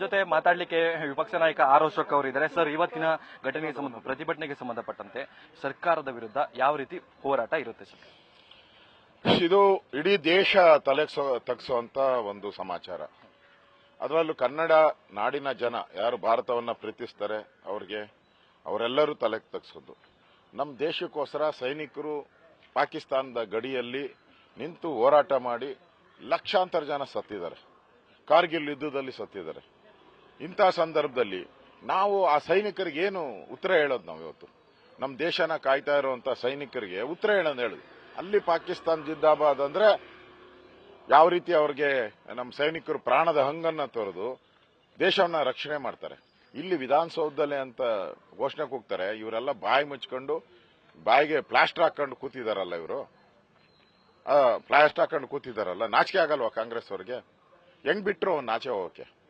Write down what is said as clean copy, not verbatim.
ಜೊತೆ ಮಾತಾಡ್ಲಿಕ್ಕೆ ವಿಪಕ್ಷ ನಾಯಕ ಆರ್ ಅಶೋಕ್ ಅವರು ಇದ್ದಾರೆ. ಸರ್, ಇವತ್ತಿನ ಘಟನೆಗೆ ಪ್ರತಿಭಟನೆಗೆ ಸಂಬಂಧಪಟ್ಟಂತೆ ಸರ್ಕಾರದ ವಿರುದ್ಧ ಯಾವ ರೀತಿ ಹೋರಾಟ ಇರುತ್ತೆ ಸರ್? ಇದು ಇಡೀ ದೇಶ ತಲೆ ತಗ್ಸುವಂತ ಒಂದು ಸಮಾಚಾರ. ಅದರಲ್ಲೂ ಕನ್ನಡ ನಾಡಿನ ಜನ ಯಾರು ಭಾರತವನ್ನ ಪ್ರೀತಿಸ್ತಾರೆ ಅವರೆಲ್ಲರೂ ತಲೆ ತಗ್ಸೋದು. ನಮ್ಮ ದೇಶಕ್ಕೋಸ್ಕರ ಸೈನಿಕರು ಪಾಕಿಸ್ತಾನದ ಗಡಿಯಲ್ಲಿ ನಿಂತು ಹೋರಾಟ ಮಾಡಿ ಲಕ್ಷಾಂತರ ಜನ ಸತ್ತಿದ್ದಾರೆ. ಕಾರ್ಗಿಲ್ ಯುದ್ಧದಲ್ಲಿ ಸತ್ತಿದ್ದಾರೆ. ಇಂತಹ ಸಂದರ್ಭದಲ್ಲಿ ನಾವು ಆ ಸೈನಿಕರಿಗೆ ಏನು ಉತ್ತರ ಹೇಳೋದು? ನಾವು ಇವತ್ತು ನಮ್ಮ ದೇಶನ ಕಾಯ್ತಾ ಇರುವಂತ ಸೈನಿಕರಿಗೆ ಉತ್ತರ ಹೇಳೋದು ಅಲ್ಲಿ ಪಾಕಿಸ್ತಾನ ಜಿಂದಾಬಾದ್ ಅಂದ್ರೆ ಯಾವ ರೀತಿ ಅವ್ರಿಗೆ ನಮ್ಮ ಸೈನಿಕರು ಪ್ರಾಣದ ಹಂಗನ್ನ ತೊರೆದು ದೇಶವನ್ನ ರಕ್ಷಣೆ ಮಾಡ್ತಾರೆ. ಇಲ್ಲಿ ವಿಧಾನಸೌಧದಲ್ಲಿ ಅಂತ ಘೋಷಣೆ ಕೂಗ್ತಾರೆ. ಇವರೆಲ್ಲ ಬಾಯಿ ಮುಚ್ಕೊಂಡು ಬಾಯಿಗೆ ಪ್ಲಾಸ್ಟರ್ ಹಾಕೊಂಡು ಕೂತಿದಾರಲ್ಲ. ಇವರು ಪ್ಲಾಸ್ಟರ್ ಹಾಕೊಂಡು ಕೂತಿದಾರಲ್ಲ. ನಾಚಿಕೆ ಆಗಲ್ವಾ ಕಾಂಗ್ರೆಸ್ ಅವ್ರಿಗೆ? ಹೆಂಗ್ ಬಿಟ್ರು ನಾಚೆ ಹೋಗಕ್ಕೆ?